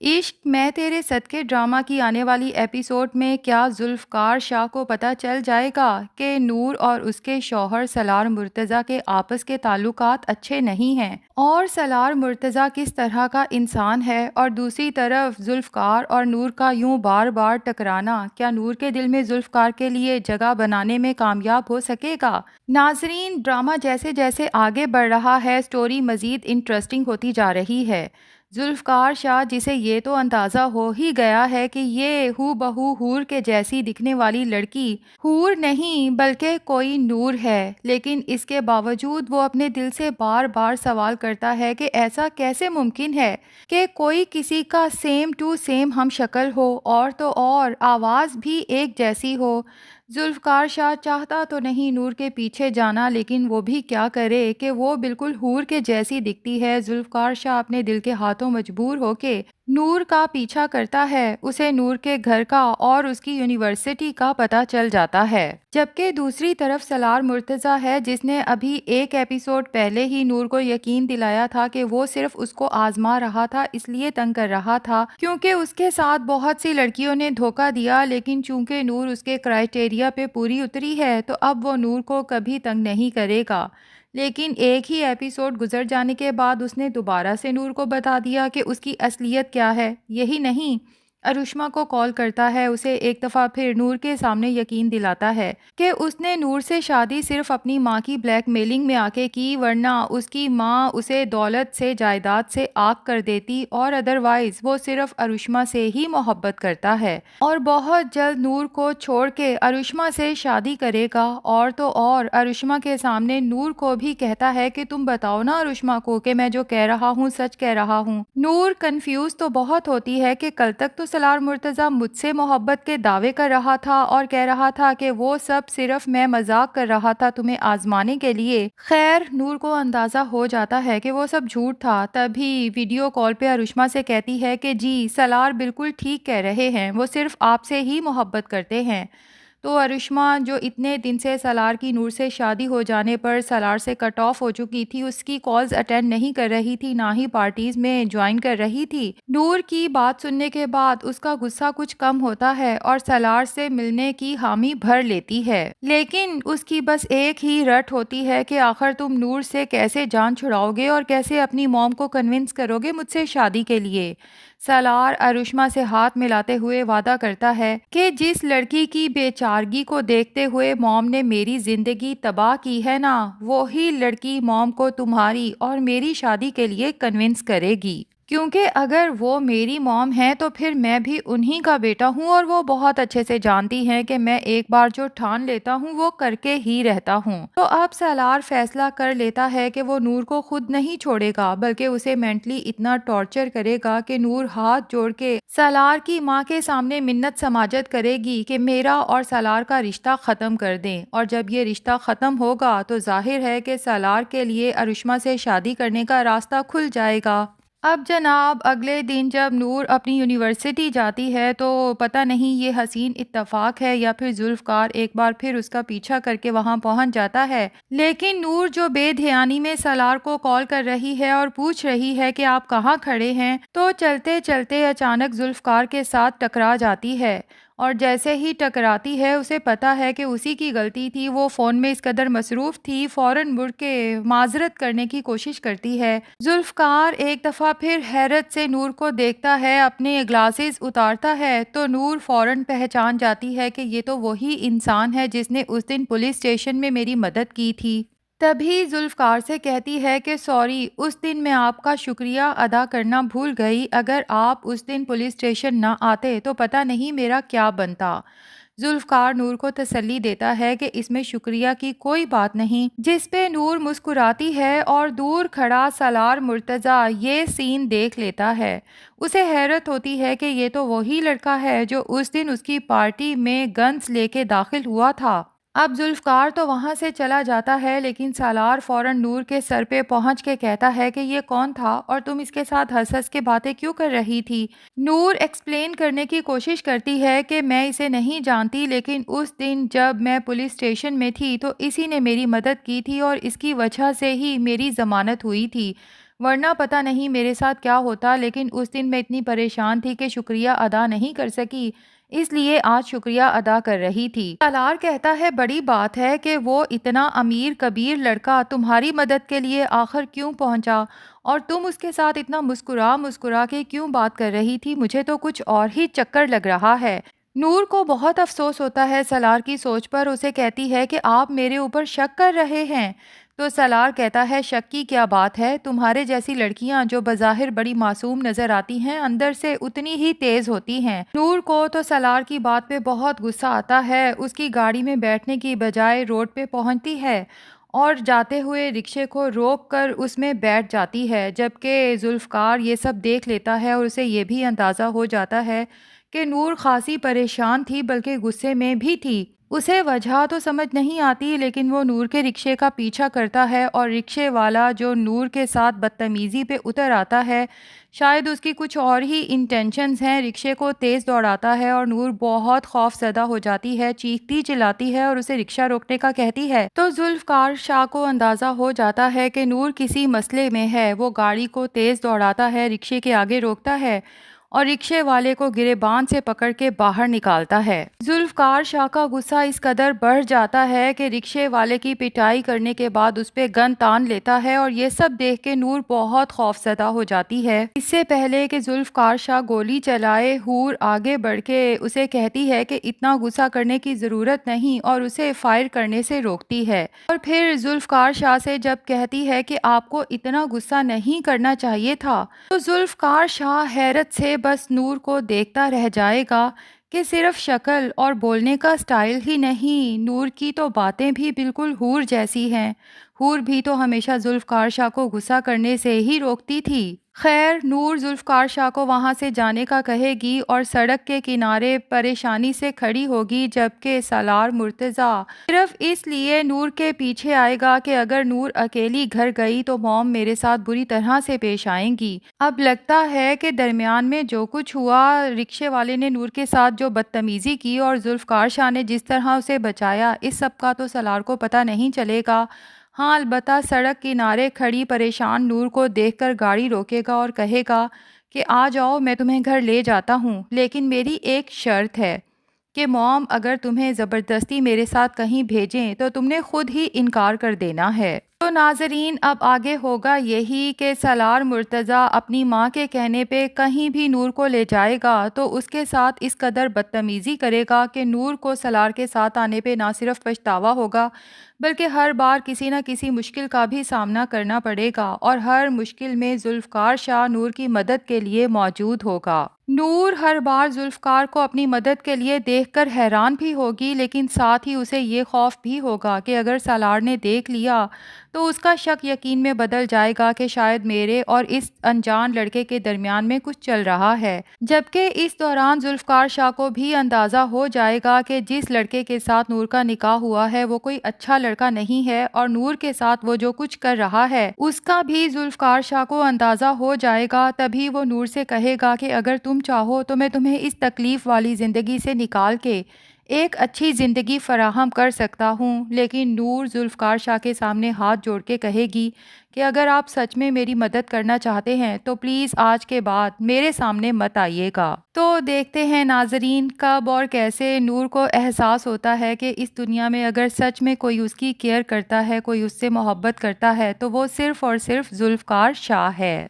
عشق میں تیرے صدقے ڈرامہ کی آنے والی ایپیسوڈ میں کیا ذوالفقار شاہ کو پتہ چل جائے گا کہ نور اور اس کے شوہر سالار مرتضیٰ کے آپس کے تعلقات اچھے نہیں ہیں، اور سالار مرتضیٰ کس طرح کا انسان ہے، اور دوسری طرف ذوالفقار اور نور کا یوں بار بار ٹکرانا کیا نور کے دل میں ذوالفقار کے لیے جگہ بنانے میں کامیاب ہو سکے گا؟ ناظرین، ڈرامہ جیسے جیسے آگے بڑھ رہا ہے، سٹوری مزید انٹرسٹنگ ہوتی جا رہی ہے۔ ذوالفقار شاہ، جسے یہ تو اندازہ ہو ہی گیا ہے کہ یہ ہو بہو حور کے جیسی دکھنے والی لڑکی حور نہیں بلکہ کوئی نور ہے، لیکن اس کے باوجود وہ اپنے دل سے بار بار سوال کرتا ہے کہ ایسا کیسے ممکن ہے کہ کوئی کسی کا سیم ٹو سیم ہم شکل ہو، اور تو اور آواز بھی ایک جیسی ہو۔ ذوالفقار شاہ چاہتا تو نہیں نور کے پیچھے جانا، لیکن وہ بھی کیا کرے کہ وہ بالکل حور کے جیسی دکھتی ہے۔ ذوالفقار شاہ اپنے دل کے ہاتھوں مجبور ہو کے نور کا پیچھا کرتا ہے۔ اسے نور کے گھر کا اور اس کی یونیورسٹی کا پتہ چل جاتا ہے، جبکہ دوسری طرف سالار مرتضیٰ ہے، جس نے ابھی ایک ایپیسوڈ پہلے ہی نور کو یقین دلایا تھا کہ وہ صرف اس کو آزما رہا تھا، اس لیے تنگ کر رہا تھا کیونکہ اس کے ساتھ بہت سی لڑکیوں نے دھوکہ دیا، لیکن چونکہ نور اس کے کرائیٹیریا پہ پوری اتری ہے تو اب وہ نور کو کبھی تنگ نہیں کرے گا۔ لیکن ایک ہی ایپیسوڈ گزر جانے کے بعد اس نے دوبارہ سے نور کو بتا دیا کہ اس کی اصلیت کیا ہے۔ یہی نہیں، ارشما کو کال کرتا ہے، اسے ایک دفعہ پھر نور کے سامنے یقین دلاتا ہے کہ اس نے نور سے شادی صرف اپنی ماں کی بلیک میلنگ میں آ کے کی، ورنہ اس کی ماں اسے دولت سے، جائیداد سے آگ کر دیتی، اور ادروائز وہ صرف ارشما سے ہی محبت کرتا ہے اور بہت جلد نور کو چھوڑ کے ارشما سے شادی کرے گا۔ اور تو اور ارشما کے سامنے نور کو بھی کہتا ہے کہ تم بتاؤ نا ارشما کو کہ میں جو کہہ رہا ہوں سچ کہہ رہا ہوں۔ نور کنفیوز تو بہت ہوتی ہے کہ کل تک تو سالار مرتضیٰ مجھ سے محبت کے دعوے کر رہا تھا اور کہہ رہا تھا کہ وہ سب صرف میں مذاق کر رہا تھا تمہیں آزمانے کے لیے۔ خیر، نور کو اندازہ ہو جاتا ہے کہ وہ سب جھوٹ تھا۔ تبھی ویڈیو کال پہ ارشما سے کہتی ہے کہ جی سالار بالکل ٹھیک کہہ رہے ہیں، وہ صرف آپ سے ہی محبت کرتے ہیں۔ تو ارشما، جو اتنے دن سے سالار کی نور سے شادی ہو جانے پر سالار سے کٹ آف ہو چکی تھی، اس کی کالز اٹینڈ نہیں کر رہی تھی، نہ ہی پارٹیز میں جوائن کر رہی تھی، نور کی بات سننے کے بعد اس کا غصہ کچھ کم ہوتا ہے اور سالار سے ملنے کی حامی بھر لیتی ہے۔ لیکن اس کی بس ایک ہی رٹ ہوتی ہے کہ آخر تم نور سے کیسے جان چھڑاؤ گے اور کیسے اپنی موم کو کنونس کرو گے مجھ سے شادی کے لیے۔ سالار ارشما سے ہاتھ ملاتے ہوئے وعدہ کرتا ہے کہ جس لڑکی کی بے چارگی کو دیکھتے ہوئے موم نے میری زندگی تباہ کی ہے نا، وہی لڑکی موم کو تمہاری اور میری شادی کے لیے کنونس کرے گی، کیونکہ اگر وہ میری موم ہے تو پھر میں بھی انہی کا بیٹا ہوں، اور وہ بہت اچھے سے جانتی ہیں کہ میں ایک بار جو ٹھان لیتا ہوں وہ کر کے ہی رہتا ہوں۔ تو اب سالار فیصلہ کر لیتا ہے کہ وہ نور کو خود نہیں چھوڑے گا بلکہ اسے مینٹلی اتنا ٹارچر کرے گا کہ نور ہاتھ جوڑ کے سالار کی ماں کے سامنے منت سماجت کرے گی کہ میرا اور سالار کا رشتہ ختم کر دیں، اور جب یہ رشتہ ختم ہوگا تو ظاہر ہے کہ سالار کے لیے ارشما سے شادی کرنے کا راستہ کھل جائے گا۔ اب جناب، اگلے دن جب نور اپنی یونیورسٹی جاتی ہے تو پتہ نہیں یہ حسین اتفاق ہے یا پھر ذوالفقار ایک بار پھر اس کا پیچھا کر کے وہاں پہنچ جاتا ہے، لیکن نور جو بے دھیانی میں سالار کو کال کر رہی ہے اور پوچھ رہی ہے کہ آپ کہاں کھڑے ہیں، تو چلتے چلتے اچانک ذوالفقار کے ساتھ ٹکرا جاتی ہے، اور جیسے ہی ٹکراتی ہے اسے پتا ہے کہ اسی کی غلطی تھی، وہ فون میں اس قدر مصروف تھی، فوراً مڑ کے معذرت کرنے کی کوشش کرتی ہے۔ ذوالفقار ایک دفعہ پھر حیرت سے نور کو دیکھتا ہے، اپنے گلاسز اتارتا ہے تو نور فوراً پہچان جاتی ہے کہ یہ تو وہی انسان ہے جس نے اس دن پولیس اسٹیشن میں میری مدد کی تھی۔ تبھی ذوالفقار سے کہتی ہے کہ سوری، اس دن میں آپ کا شکریہ ادا کرنا بھول گئی، اگر آپ اس دن پولیس اسٹیشن نہ آتے تو پتہ نہیں میرا کیا بنتا۔ ذوالفقار نور کو تسلی دیتا ہے کہ اس میں شکریہ کی کوئی بات نہیں، جس پہ نور مسکراتی ہے اور دور کھڑا سالار مرتضیٰ یہ سین دیکھ لیتا ہے۔ اسے حیرت ہوتی ہے کہ یہ تو وہی لڑکا ہے جو اس دن اس کی پارٹی میں گنز لے کے داخل ہوا تھا۔ اب ذوالفقار تو وہاں سے چلا جاتا ہے، لیکن سالار فوراً نور کے سر پہ پہنچ کے کہتا ہے کہ یہ کون تھا اور تم اس کے ساتھ ہنس ہنس کے باتیں کیوں کر رہی تھی؟ نور ایکسپلین کرنے کی کوشش کرتی ہے کہ میں اسے نہیں جانتی، لیکن اس دن جب میں پولیس اسٹیشن میں تھی تو اسی نے میری مدد کی تھی اور اس کی وجہ سے ہی میری ضمانت ہوئی تھی۔ ورنہ پتہ نہیں میرے ساتھ کیا ہوتا، لیکن اس دن میں اتنی پریشان تھی کہ شکریہ ادا نہیں کر سکی، اس لیے آج شکریہ ادا کر رہی تھی۔ سالار کہتا ہے بڑی بات ہے کہ وہ اتنا امیر کبیر لڑکا تمہاری مدد کے لیے آخر کیوں پہنچا، اور تم اس کے ساتھ اتنا مسکرا مسکرا کے کیوں بات کر رہی تھی، مجھے تو کچھ اور ہی چکر لگ رہا ہے۔ نور کو بہت افسوس ہوتا ہے سالار کی سوچ پر، اسے کہتی ہے کہ آپ میرے اوپر شک کر رہے ہیں۔ تو سالار کہتا ہے شک کی کیا بات ہے، تمہارے جیسی لڑکیاں جو بظاہر بڑی معصوم نظر آتی ہیں اندر سے اتنی ہی تیز ہوتی ہیں۔ نور کو تو سالار کی بات پہ بہت غصہ آتا ہے، اس کی گاڑی میں بیٹھنے کی بجائے روڈ پہ پہنچتی ہے اور جاتے ہوئے رکشے کو روک کر اس میں بیٹھ جاتی ہے، جبکہ ذوالفقار یہ سب دیکھ لیتا ہے اور اسے یہ بھی اندازہ ہو جاتا ہے کہ نور خاصی پریشان تھی بلکہ غصے میں بھی تھی۔ اسے وجہ تو سمجھ نہیں آتی، لیکن وہ نور کے رکشے کا پیچھا کرتا ہے اور رکشے والا جو نور کے ساتھ بدتمیزی پہ اتر آتا ہے، شاید اس کی کچھ اور ہی انٹینشنز ہیں، رکشے کو تیز دوڑاتا ہے اور نور بہت خوف زدہ ہو جاتی ہے، چیختی چلاتی ہے اور اسے رکشہ روکنے کا کہتی ہے۔ تو ذوالفقار شاہ کو اندازہ ہو جاتا ہے کہ نور کسی مسئلے میں ہے، وہ گاڑی کو تیز دوڑاتا ہے، رکشے کے آگے روکتا ہے اور رکشے والے کو گریبان سے پکڑ کے باہر نکالتا ہے۔ ذوالفقار شاہ کا غصہ اس قدر بڑھ جاتا ہے کہ رکشے والے کی پٹائی کرنے کے بعد اس پہ گن تان لیتا ہے، اور یہ سب دیکھ کے نور بہت خوفزدہ ہو جاتی ہے۔ اس سے پہلے کہ ذوالفقار شاہ گولی چلائے، حور آگے بڑھ کے اسے کہتی ہے کہ اتنا غصہ کرنے کی ضرورت نہیں اور اسے فائر کرنے سے روکتی ہے، اور پھر ذوالفقار شاہ سے جب کہتی ہے کہ آپ کو اتنا غصہ نہیں کرنا چاہیے تھا، تو ذوالفقار شاہ حیرت سے بس نور کو دیکھتا رہ جائے گا کہ صرف شکل اور بولنے کا سٹائل ہی نہیں، نور کی تو باتیں بھی بالکل حور جیسی ہیں۔ حور بھی تو ہمیشہ ذوالفقار شاہ کو غصہ کرنے سے ہی روکتی تھی۔ خیر، نور ذوالفقار شاہ کو وہاں سے جانے کا کہے گی اور سڑک کے کنارے پریشانی سے کھڑی ہوگی، جبکہ سالار مرتضیٰ صرف اس لیے نور کے پیچھے آئے گا کہ اگر نور اکیلی گھر گئی تو موم میرے ساتھ بری طرح سے پیش آئیں گی۔ اب لگتا ہے کہ درمیان میں جو کچھ ہوا، رکشے والے نے نور کے ساتھ جو بدتمیزی کی اور ذوالفقار شاہ نے جس طرح اسے بچایا، اس سب کا تو سالار کو پتہ نہیں چلے گا۔ ہاں، البتہ سڑک کنارے کھڑی پریشان نور کو دیکھ کر گاڑی روکے گا اور کہے گا کہ آ جاؤ، میں تمہیں گھر لے جاتا ہوں، لیکن میری ایک شرط ہے کہ موم اگر تمہیں زبردستی میرے ساتھ کہیں بھیجیں تو تم نے خود ہی انکار کر دینا ہے۔ تو ناظرین، اب آگے ہوگا یہی کہ سالار مرتضیٰ اپنی ماں کے کہنے پہ کہیں بھی نور کو لے جائے گا تو اس کے ساتھ اس قدر بدتمیزی کرے گا کہ نور کو سالار کے ساتھ آنے پہ نہ صرف پچھتاوا ہوگا بلکہ ہر بار کسی نہ کسی مشکل کا بھی سامنا کرنا پڑے گا، اور ہر مشکل میں ذوالفقار شاہ نور کی مدد کے لیے موجود ہوگا۔ نور ہر بار ذوالفقار کو اپنی مدد کے لیے دیکھ کر حیران بھی ہوگی، لیکن ساتھ ہی اسے یہ خوف بھی ہوگا کہ اگر سالار نے دیکھ لیا تو اس کا شک یقین میں بدل جائے گا کہ شاید میرے اور اس انجان لڑکے کے درمیان میں کچھ چل رہا ہے، جبکہ اس دوران ذوالفقار شاہ کو بھی اندازہ ہو جائے گا کہ جس لڑکے کے ساتھ نور کا نکاح ہوا ہے وہ کوئی اچھا لڑکا نہیں ہے، اور نور کے ساتھ وہ جو کچھ کر رہا ہے اس کا بھی ذوالفقار شاہ کو اندازہ ہو جائے گا۔ تبھی وہ نور سے کہے گا کہ اگر تم چاہو تو میں تمہیں اس تکلیف والی زندگی سے نکال کے ایک اچھی زندگی فراہم کر سکتا ہوں، لیکن نور ذوالفقار شاہ کے سامنے ہاتھ جوڑ کے کہے گی کہ اگر آپ سچ میں میری مدد کرنا چاہتے ہیں تو پلیز آج کے بعد میرے سامنے مت آئیے گا۔ تو دیکھتے ہیں ناظرین کب اور کیسے نور کو احساس ہوتا ہے کہ اس دنیا میں اگر سچ میں کوئی اس کی کیئر کرتا ہے، کوئی اس سے محبت کرتا ہے تو وہ صرف اور صرف ذوالفقار شاہ ہے۔